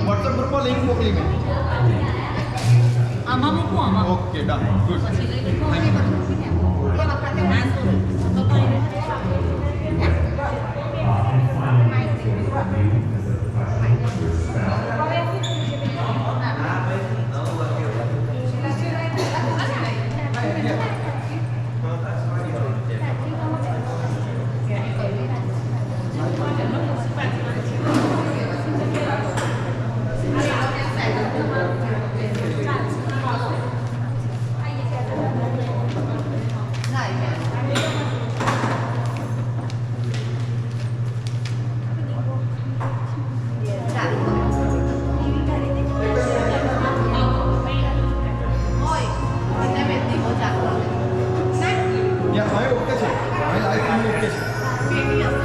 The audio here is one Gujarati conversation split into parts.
WhatsApp ગ્રુપમાં લિંક મોકલી મેં. આમાં મૂકું આમાં. Okay done good. પછી લઈ લઉં. Thank you.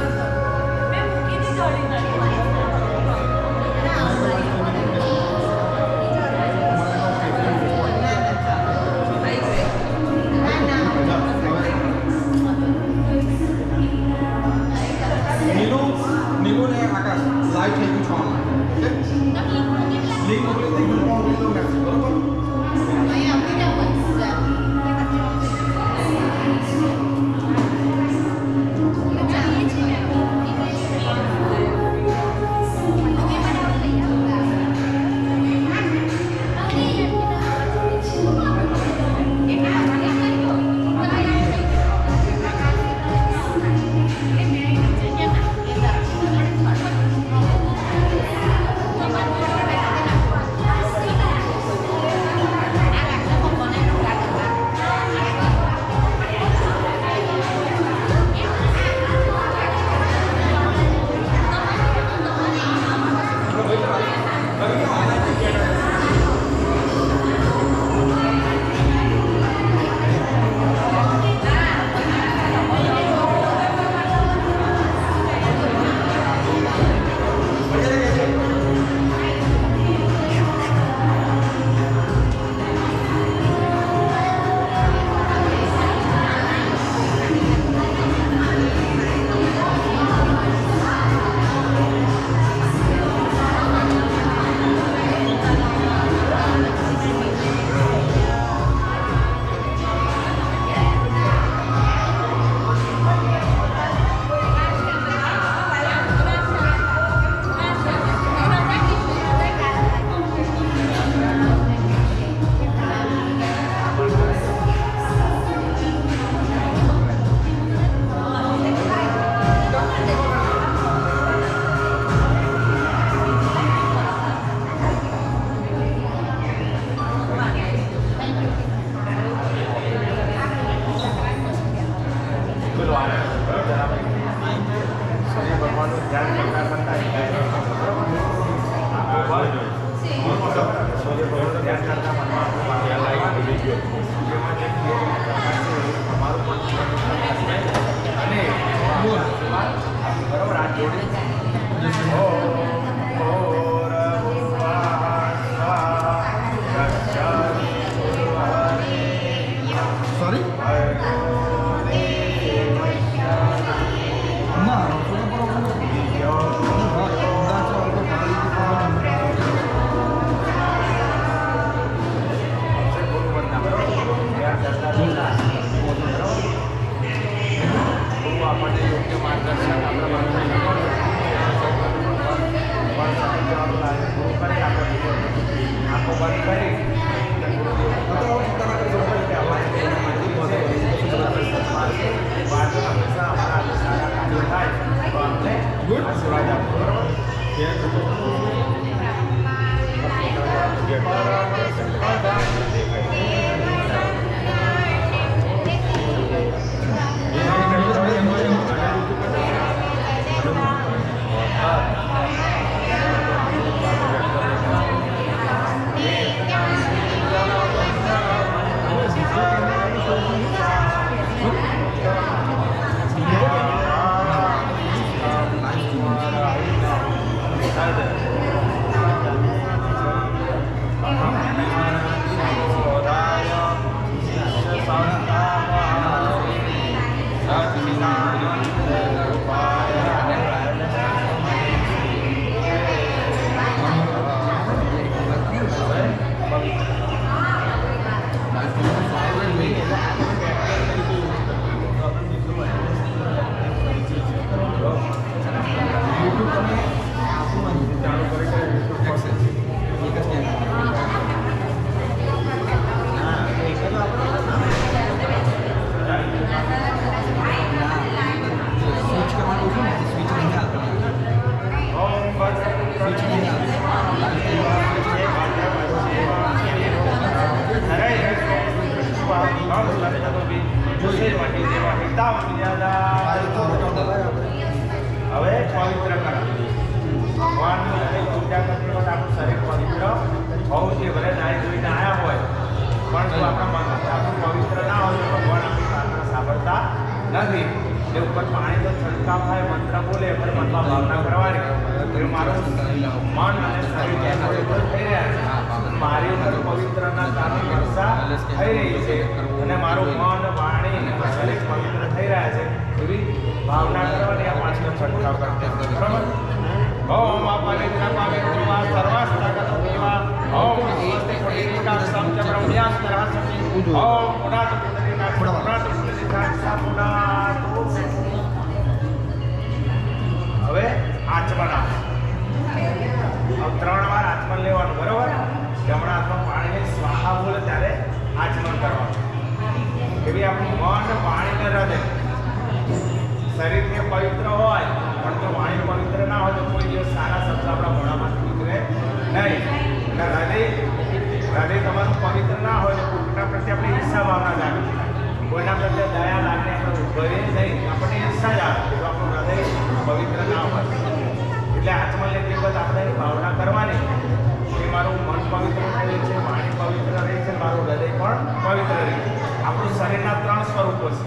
જો આપણા આપણું પવિત્ર ના હોય તો ભગવાન આપણી પ્રાર્થના સાંભળતા નથી. એ ઉપર પાણી તો છંટકાવ થાય, મંત્ર બોલે એટલે મનમાં ભાવના કરવાની કે મારું મન અને શરીર પવિત્ર થઈ રહ્યા છે, મારી ઉપર પવિત્રના કારણે વર્ષા થઈ રહી છે અને મારું મન વાણી અને શરીર પવિત્ર થઈ રહ્યા છે એવી ભાવના કરવાની આ પાણીનો છંટકાવ કરતા. બરાબર? ઓમ પવિત્ર પવિત્રવા સર્વસ્તગત દેવા ઓમ સ્વસ્તિ કોટિકાક્ષમ ચ બ્રહ્મ્યાસ્તરાસતિ ઓમ પુનાત પુનાત પુનાત. હવે આચમન આવે. હવે 3 વાર આચમન લેવાનું. બરોબર? જમણા હાથમાં પાણીને સ્વાહા બોલે ત્યારે આચમન કરવાનું. એવી આપણું મન પાણી ને હૃદય શરીરને પવિત્ર હોય પણ જો વાણી પવિત્ર ના હોય તો કોઈ દિવસ સારા શબ્દ આપણા મોઢામાંથી નીકળે નહીં. અને હૃદય તમારું પવિત્ર ના હોય તો કોઈના પ્રત્યે આપણે ઈર્ષા ભાવના જાગે, કોઈના પ્રત્યે દયા લાગણી આપણે ઉભરીએ નહીં, આપણને ઈર્ષા જ આવે તો આપણું હૃદય પવિત્ર ના હોય. એટલે આચમન લેતી વખત આપણે એની ભાવના કરવાની કે મારું મન પવિત્ર રહે છે, વાણી પવિત્ર રહે છે, મારું હૃદય પણ પવિત્ર રહે છે. આપણું શરીરના 3 સ્વરૂપો છે.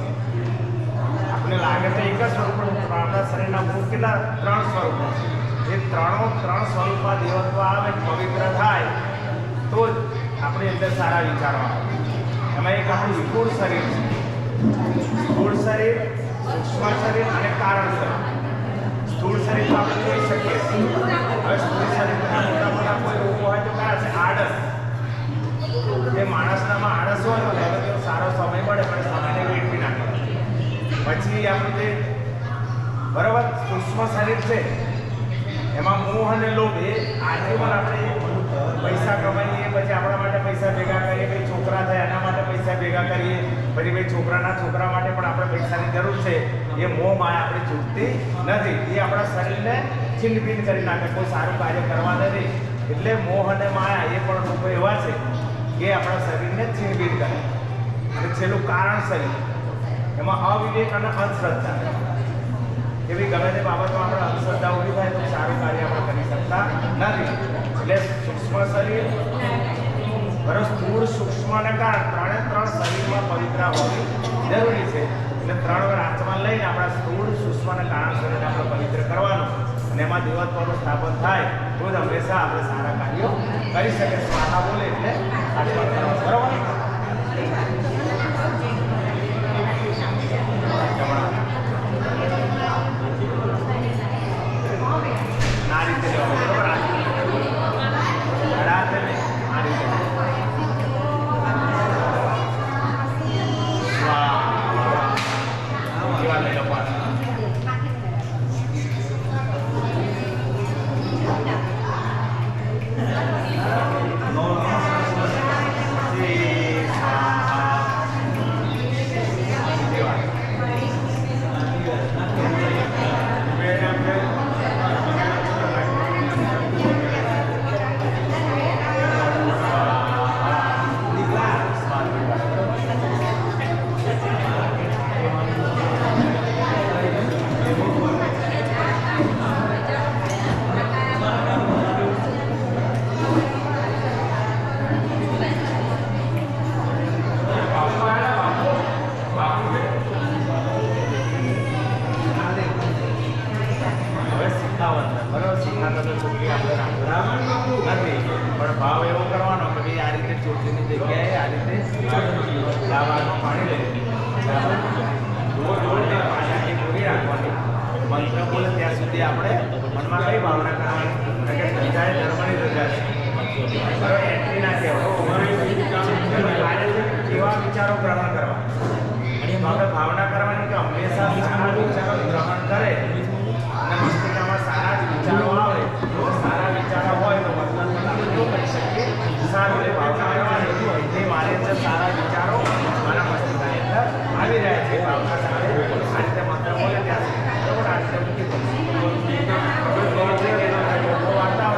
આપણને લાગે તો એક જ સ્વરૂપ પણ આપણા શરીરના મૂળ કેટલા 3 સ્વરૂપો છે. એ 3 સ્વરૂપમાં દેવત્વ આવે, પવિત્ર થાય તો જ આપણી અંદર સારા વિચારો આવે. એમાં એક આપણું સ્થૂળ શરીર છે, સ્થૂળ શરીર, સૂક્ષ્મ શરીર અને કારણ શરીર. સ્થૂળ શરીર તો આપણે જોઈ શકીએ છીએ. હવે સ્થૂળ શરીરના મોટા મોટા કોઈ રોગો હોય તો કયા છે? આળસ. જે માણસનામાં આળસ હોય તો હવે તેનો સારો સમય મળે પણ સમયને વેઠવી નાખે. પછી આપણું જે બરાબર સૂક્ષ્મ શરીર છે એમાં મોહ અને લોભ, એ આજીવન આપણે પૈસા કમાઈએ, પછી આપણા માટે પૈસા ભેગા કરીએ, પછી છોકરા થાય એના માટે પૈસા ભેગા કરીએ, પછી ભાઈ છોકરા માટે પણ આપણે પૈસાની જરૂર છે. એ મોહ માયા આપણે છૂટતી નથી. એ આપણા શરીરને છીનભીન કરી નાખે, કોઈ સારું કાર્ય કરવા નથી. એટલે મોહ અને માયા એ પણ લોકો એવા છે કે આપણા શરીરને છીનભીન કરે. અને છેલ્લું કારણ શરીર, એમાં અવિવેક અને અંધશ્રદ્ધા. એવી ગમે તે બાબતમાં આપણે અંધશ્રદ્ધા ઊભી થાય તો સારું કાર્ય આપણે કરી શકતા નથી. એટલે સૂક્ષ્મ શરીર, બરાબર, સ્થૂળ, સૂક્ષ્મ અને કારણ 3 શરીરમાં પવિત્ર હોવી જરૂરી છે. એટલે 3 વાર આચમન લઈને આપણા સ્થૂળ, સૂક્ષ્મ અને કારણ શરીરને આપણે પવિત્ર કરવાનું અને એમાં દેવત્વનું સ્થાપન થાય તો જ હંમેશા આપણે સારા કાર્યો કરી શકીએ. સ્વાહા બોલે એટલે આચમન કરવાનું. બરાબર? આ રીતે લેવાનું. બરાબર? આ રીતે એવા લઈ લો પાછા. પણ ભાવ એવો કરવાનો કે ભાઈ આ રીતે ચોટલીની જગ્યાએ આ રીતે લાવવાનું પાણી લઈ પાણી પૂરી રાખવાની. મંત્ર બોલે ત્યાં સુધી આપણે મનમાં કઈ ભાવના કરવાની કે ધજાએ ધર્મની ધજા છે. બરાબર? એન્ટ્રી ના કહેવાય. કેવા વિચારો ગ્રહણ કરવા આપણે ભાવના કરવાની કે હંમેશા સારા વિચારો ગ્રહણ કરે અને મસ્તિષ્કમાં સારા જ વિચારો આવે. જો સારા વિચારો હોય તો વર્તનમાં આપણે શું કરી શકીએ? સારું એ ભાવના કરવાની જે મારી અંદર સારા વિચારો મારા મસ્તિષ્કની અંદર આવી રહ્યા છે. ભાવના સાથે આ રીતે મંત્ર બોલે ત્યાં બરાબર આ રીતે મૂકી વાર્તાઓ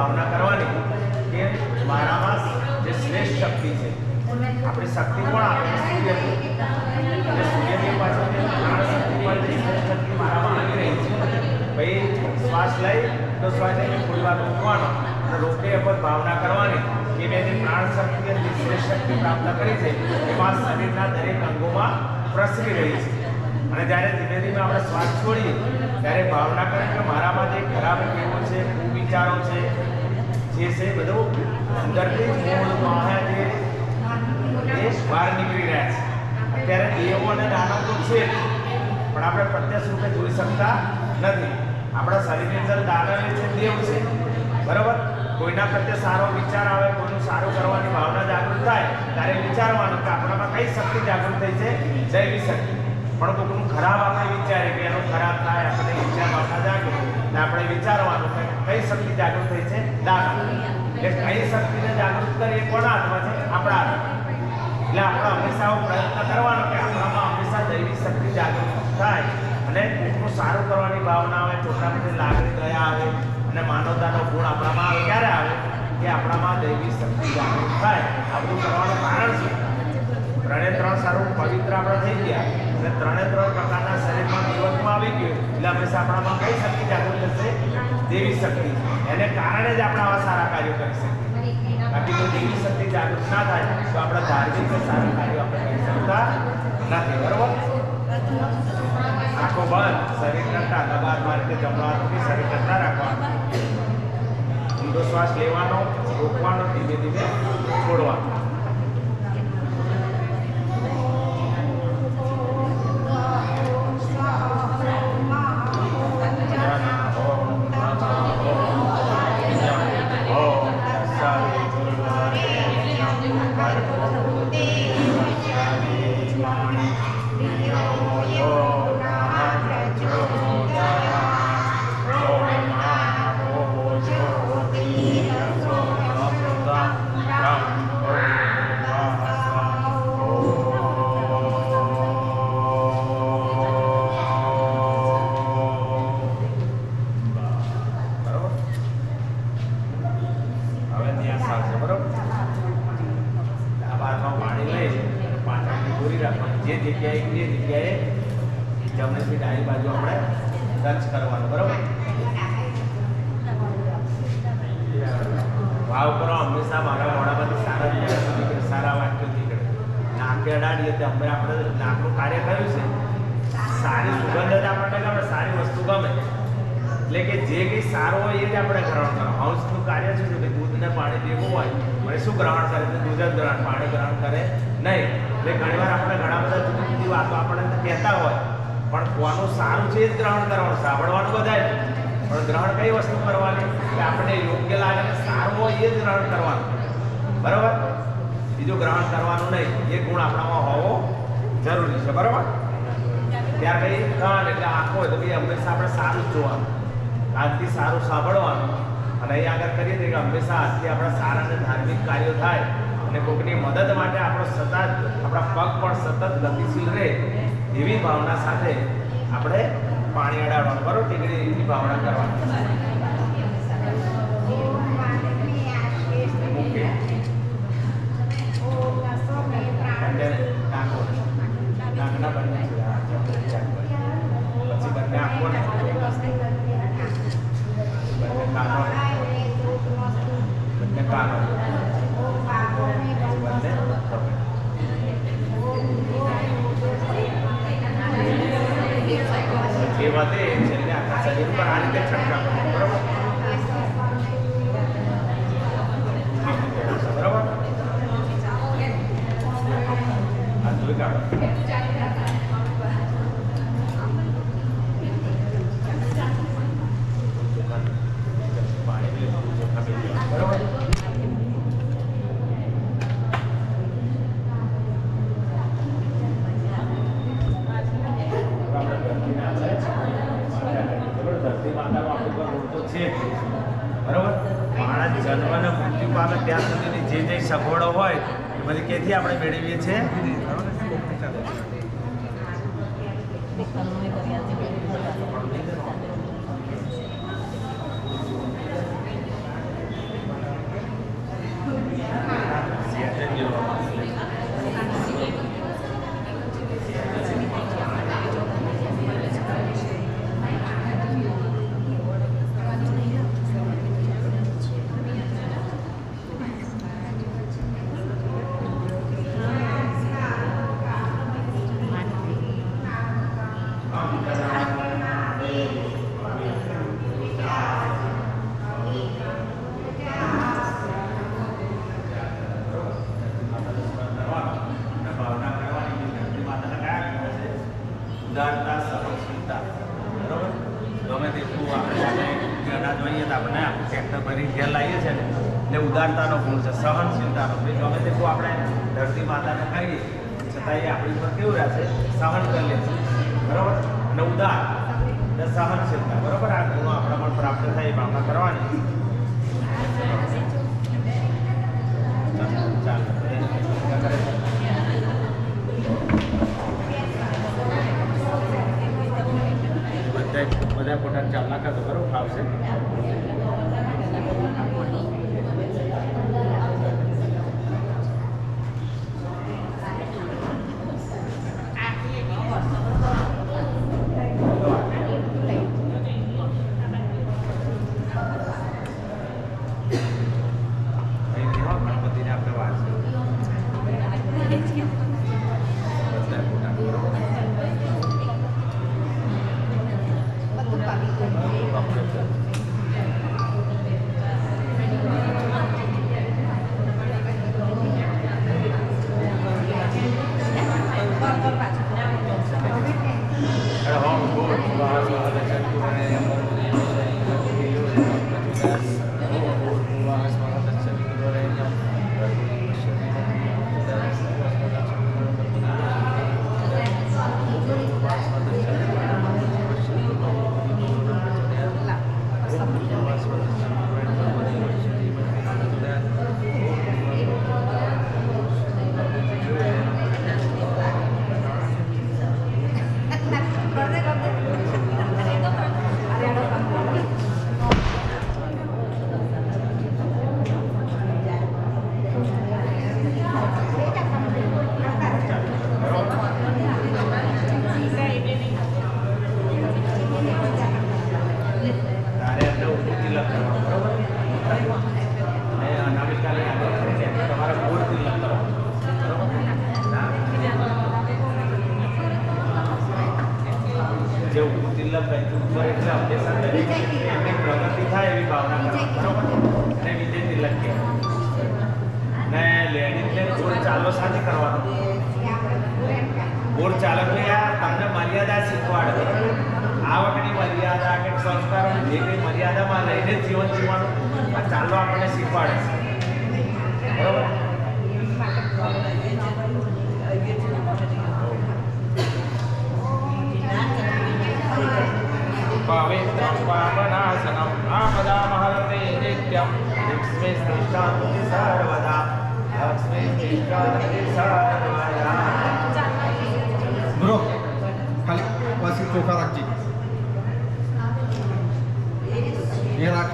ભાવના કરવાની કે મારામાં જે શ્રેષ્ઠ શક્તિ છે, આપણી શક્તિ પણ આપે સૂર્ય, અને સૂર્યની પાછળ જે પ્રાણ શક્તિ પણ જે શ્રેષ્ઠ શક્તિ મારામાં આવી રહી છે. ભાઈ શ્વાસ લઈ તો શ્વાસ લઈને થોડી વાર રોકવાનો, અને રોકે પર ભાવના કરવાની કે મેં જે પ્રાણ શક્તિ અને જે શ્રેષ્ઠ શક્તિ પ્રાપ્ત કરી છે એમાં શરીરના દરેક અંગોમાં પ્રસરી રહી છે. અને જ્યારે ધીમે ધીમે આપણે શ્વાસ છોડીએ ત્યારે ભાવના કરે કે મારામાં જે ખરાબ ટેવો છે, વિચારો છે, જે છે બધું અંદરથી જ મૂળ માયા જે બહાર નીકળી રહ્યા છે. અત્યારે દેવો અને દાનવ તો છે પણ આપણે પ્રત્યક્ષ રૂપે જોઈ શકતા નથી. આપણા શરીરની અંદર દાનવ છે, દેવ છે, બરાબર. કોઈના પ્રત્યે સારો વિચાર આવે, કોઈનું સારું કરવાની ભાવના જાગૃત થાય ત્યારે વિચારવાનું કે આપણામાં કઈ શક્તિ જાગૃત થઈ છે, દૈવી શક્તિ. પણ કોઈનું ખરાબ આપણે વિચારે કે એનું ખરાબ થાય, આપણે વિચાર ભાવના જાગે ને આપણે વિચારવાનું કે કઈ શક્તિ જાગૃત થઈ છે, દાનવ. એટલે કઈ શક્તિને જાગૃત કરી એ કોના હાથમાં છે, આપણા હાથમાં. એટલે આપણે હંમેશા પ્રયત્ન કરવાનો કે આપણામાં હંમેશા દૈવી શક્તિ જાગૃત થાય અને કોઈનું સારું કરવાની ભાવના આવે, છોકરા પ્રત્યે લાગણી, દયા આવે અને માનવતાનો ગુણ આપણામાં આવે. ક્યારે આવે કે આપણામાં દૈવી શક્તિ જાગૃત થાય. આ બધું કરવાનું કારણ શું? ત્રણે ત્રણ સારું પવિત્ર આપણે થઈ ગયા અને ત્રણે ત્રણ પ્રકારના શરીરમાં જીવનમાં આવી ગયું એટલે હંમેશા આપણામાં કઈ શક્તિ જાગૃત થશે, દેવી શક્તિ. એને કારણે જ આપણે આવા સારા કાર્યો કરી શકીએ. બાકી જો દેવી શક્તિ જાગૃત ના થાય તો આપણા ધાર્મિક સારા કાર્યો આપણે કરી શકતા નથી. બરોબર. આંખો બંધ, શરીર કરતા દબાણ રીતે જમવાનું, શરીર કરતા રાખવાનું, ઊંડો શ્વાસ લેવાનો, રોકવાનો, ધીમે ધીમે છોડવાનો. જે જગ્યાએ જમણેથી ડાબી બાજુ આપણે ટચ કરવાનું. બરોબર. ભાવ કરો હંમેશા મારા મોઢામાંથી સારા વાક્યો નીકળે. નાકે અડાડીએ તો અમે આપણે નાકનું કાર્ય કર્યું છે. સારી સુગંધ જ આપણને ગમે, સારી વસ્તુ ગમે એટલે કે જે કંઈ સારું હોય એ જ આપણે ગ્રહણ કરો. હંસનું કાર્ય શું છે કે દૂધને પાણી ભેગું હોય મને શું ગ્રહણ કરે છે? દૂધ જ ગ્રહણ, પાણી ગ્રહણ કરે નહીં. એટલે ઘણીવાર આપણે ઘણા બધા જુદી જુદી વાતો આપણને કહેતા હોય પણ કોનું સારું છે એ જ ગ્રહણ કરવાનું, સાંભળવાનું બધાય પણ ગ્રહણ કઈ વસ્તુ કરવાની કે આપણે યોગ્ય લાગે ને સારું હોય એ જ ગ્રહણ કરવાનું. બરાબર. બીજું ગ્રહણ કરવાનું નહીં. એ ગુણ આપણામાં હોવો જરૂરી છે. બરાબર. ત્યાર પછી કાન એટલે આંખો હોય તો ભાઈ હંમેશા આપણે સારું જ જોવાનું, આજથી સારું સાંભળવાનું. અને અહીં આગળ કરીએ છીએ કે હંમેશા આજથી આપણા સારા અને ધાર્મિક કાર્યો થાય અને કોઈકની મદદ માટે આપણો સતત આપણા પગ પણ સતત ગતિશીલ રહે એવી ભાવના સાથે આપણે પાણી અડાડવાનું. બરોબર. ટીકડીની ભાવના કરવાની. નાકના બંને પછી બંને આંખોને, બંને કાનો, બંને કાનો, જે વધે છેલ્લે આખા શરીર પર આ રીતે છંટકાવ. બરોબર. બરોબર. આ જોઈ કાઢો. બરોબર. માણસ જન્મ અને મૃત્યુ પામે ત્યાં સુધીની જે સગવડો હોય એ બધી ક્યાંથી આપણે મેળવીએ છીએ? ઉદારતા સહનશીલતા બરોબર ગમે તેટલું આપણે અનાજ હોઈએ તો આપણે આખું ટ્રેક્ટર ભરી ઘેર લાવીએ છીએ ને એટલે ઉદારતાનો ગુણ છે સહનશીલતાનો ભાઈ ગમે તેટલું આપણે ધરતી માતાને ખાઈએ છતાં એ આપણી પર કેવું રહેશે સહન કરી લે છે બરાબર અને ઉદાર એટલે સહનશીલતા બરાબર આ ગુણો આપણા પણ પ્રાપ્ત થાય એ ભાવના કરવાની ચાલો બધા પોતાને ચાલ નાખે તો બરાબર ફાવશે ગણપતિને આપણે વાંચીએ જેવું તિલક કંઈક ઉપર એટલે અભ્યાસ એમની પ્રગતિ થાય એવી ભાવના કરવાની બરોબર અને વિજય તિલક કે ને લેડીઝને ગોળ ચાલો સાથે કરવાનો ગોળ ચાલકને આ તમને મર્યાદા શીખવાડે આવકની મર્યાદા કે સંસ્કારોની જે કંઈ મર્યાદામાં લઈને જીવન જીવવાનું આ ચાલો આપણને શીખવાડે છે બરોબર પવિત્રં પાવનાસનમ આપદામહરતે નિત્યમ લક્ષ્મી તિષ્ઠાતિ સર્વદા લક્ષ્મી તિષ્ઠાતિ સર્વદા બ્રો ખાલી પછી ચોખા રાખજે એ રાખ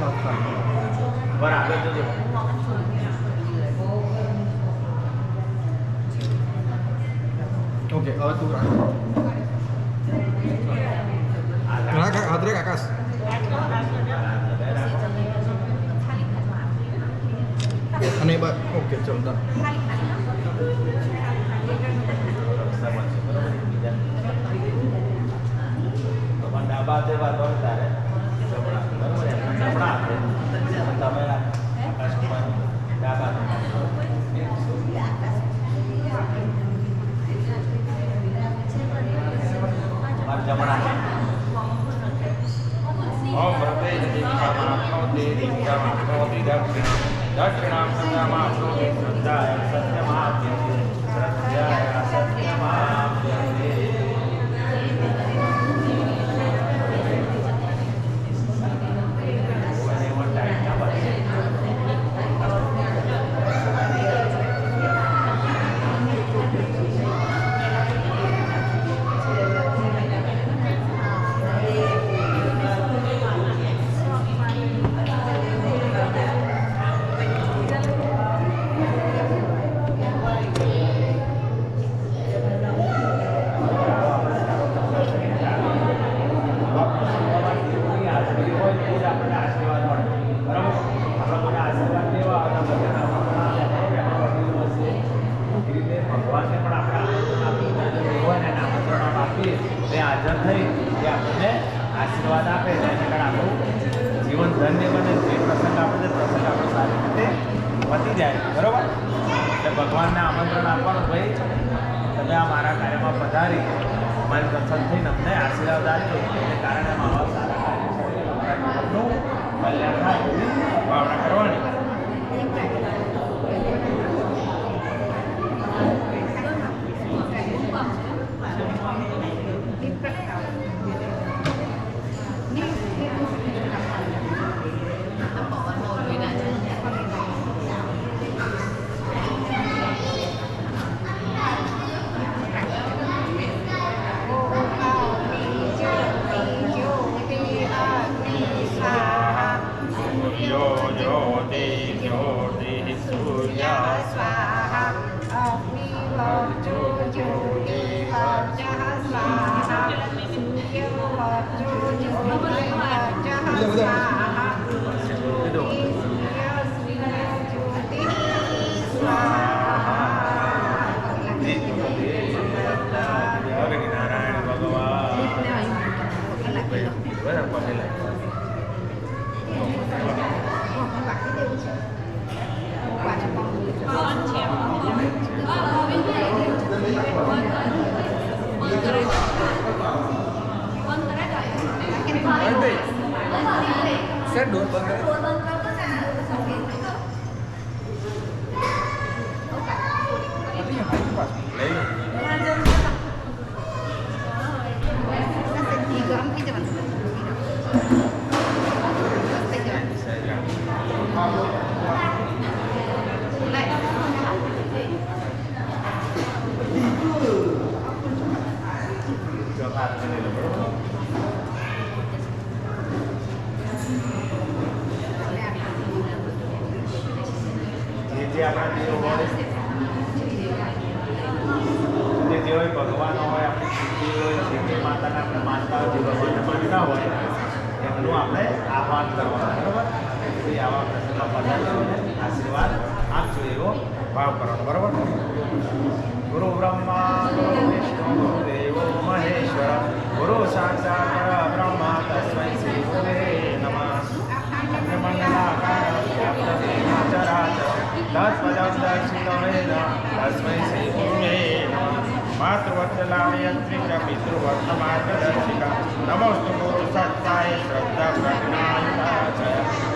બરાબર જોજો ઓકે હવે તું રાખ હાથ રે આકાશ અને ઓકે ચલ ડન ડાબા તે વાત હોય તારે જમણા બરોબર જમણા તમે આકાશકુમાર ડાબા જમણા ओम व्रते दीक्षामाप्नोति दीक्षामाप्नोति दक्षिणां दक्षिणां सत्यमाप्नोति श्रद्धाय सत्यमाप्यते श्रद्धाय सत्यमाप्यते ભગવાનને પણ આપણે આમંત્રણ આપીએ તે હાજર થઈ એ આપણને આશીર્વાદ આપે જેને કારણે આપણું જીવન ધન્ય બને જે પ્રસંગ આપે છે પ્રસંગ આપણો સારી રીતે પતી જાય બરોબર એટલે ભગવાનને આમંત્રણ આપવાનું ભાઈ તમે આ મારા કાર્યમાં પધારી મારી પ્રસન્ન થઈને અમને આશીર્વાદ આપજો એને કારણે મારા સારા કાર્ય છે અમારા જીવનનું કલ્યાણ થાય એવી ભાવના કરવાની ડોર બંધ જે આપણા દેવ હોય જે હોય ભગવાન હોય આપણી શક્તિ હોય જે માતાને આપણે માનતા હોય જે ભગવાનને માનતા હોય એમનું આપણે આહ્વાન કરવાનું બરાબર એ આવા પ્રસંગમાં પધારજો આશીર્વાદ આપજો એવો ભાવ કરવાનો બરાબર ગુરુ બ્રહ્મા ગુરુ વિષ્ણુ ગુરુ દેવો મહેશ્વર ગુરુ સાક્ષાત બ્રહ્મા તસ્મૈ શ્રી ગુરુવે નમઃ તત્પદં દક્ષિણમેન તસ્મૈ શ્રી ગુરુવે નમઃ માતૃવત્સલાયત્રી ચ પિતૃવર્તમાર્ગદર્શિકા નમોસ્તુ ગુરુ સત્તાય શ્રદ્ધા પ્રજ્ઞાયુતા ચ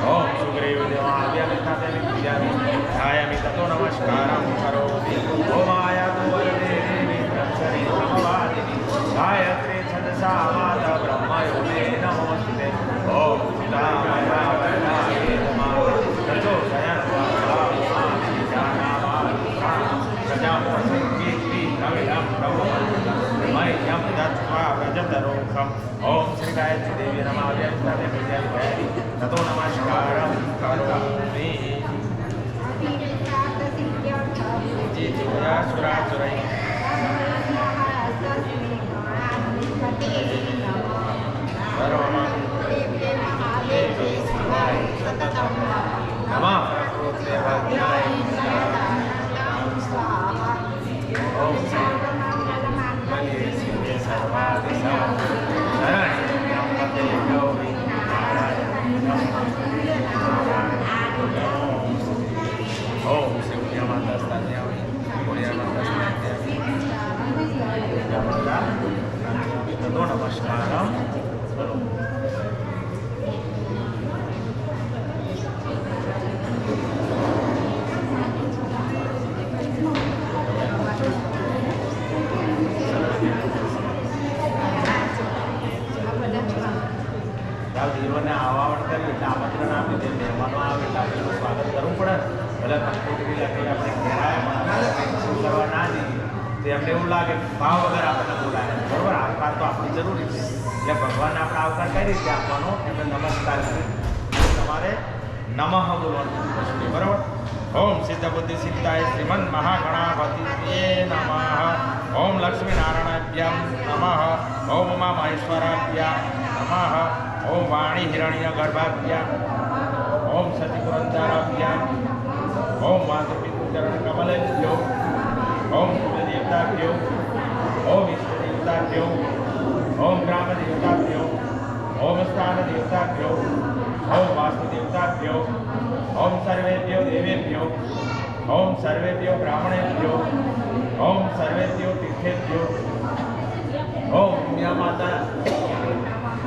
ઓમ સુગ્રીવ દેવાવ્યમિતા વિદ્યામિ ધાયામિ તતો નમસ્કારં કરોતિ ઓમ આયાતુ વરદે દેવી બ્રહ્મચરી સમવાદિની ગાયત્રી છંદસા માત બ્રહ્મયોગે નમોસ્તુતે ઓમ સીતામયા વરદાય નમઃ તજો ओम श्री गायत्री देवी नमः व्याख्याने विद्यालय ततो नमस्कारं करोमि जी जोया सुरासुरै सर्वमं देवी शिवाय सततं नमः प्रकृते भद्राय ओम श्री सर्वादिशा ओम श्री माता स्तन्यामि माता स्तन्यामि ततो नमस्कारं करोमि જીવનને આવવાવણ કરી એટલે આમંત્રણ આપી દે મહેમાનો આવે એટલે આપણે એનું સ્વાગત કરવું પડે ભલે કંકોત્રી લખી આપણે ઘેરાયા શું કરવા ના દીધી તો એમને એવું લાગે કે ભાવ વગર આપણને બોલાય બરાબર આવકાર તો આપણી જરૂરી છે એટલે ભગવાનને આપણે આવકાર કઈ રીતે આપવાનો એમને નમસ્કાર કરી તમારે નમઃ બોલવાનું બરાબર ઓમ સિદ્ધ બુદ્ધિ સિદ્ધાય શ્રીમન મહાગણાપતિ નમઃ ઓમ લક્ષ્મી નારાયણાભ્યામ નમઃ ઓમ ઉમા મહેશ્વરાભ્યામ નમઃ ओम वाणी हिरण्य गर्भाभ्याम ओम सती पुरंदराभ्याम ओम मातृ पितृ चरण कमलेभ्यो ओम कुल देवताभ्यो ओम इष्ट देवताभ्यो ओम ग्राम देवताभ्यो, ओम स्थान देवताभ्यो, ओम वास्तु देवताभ्यो, ओम सर्वेभ्यो देवेभ्यो, ओम सर्वेभ्यो ब्राह्मणेभ्यो, ओम सर्वेभ्यो तीर्थेभ्यो, ओम उमिया माता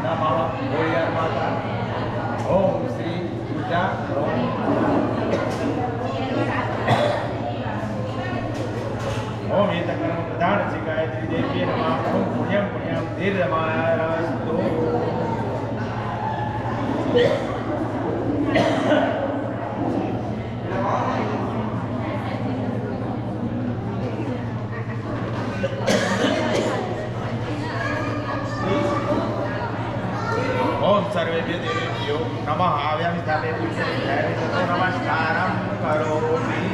नमः, गोड़ियार माता, ओम श्री पूजा, ओम एतकर्म प्रधान श्री गायत्री देवी नमः, ओम पुण्यम पुण्यम दीर्घमायास्तु। ओम सर्वेभ्यो देवेभ्यो नमः। आव्यामि स्थापयामि नमस्कारं करोमि।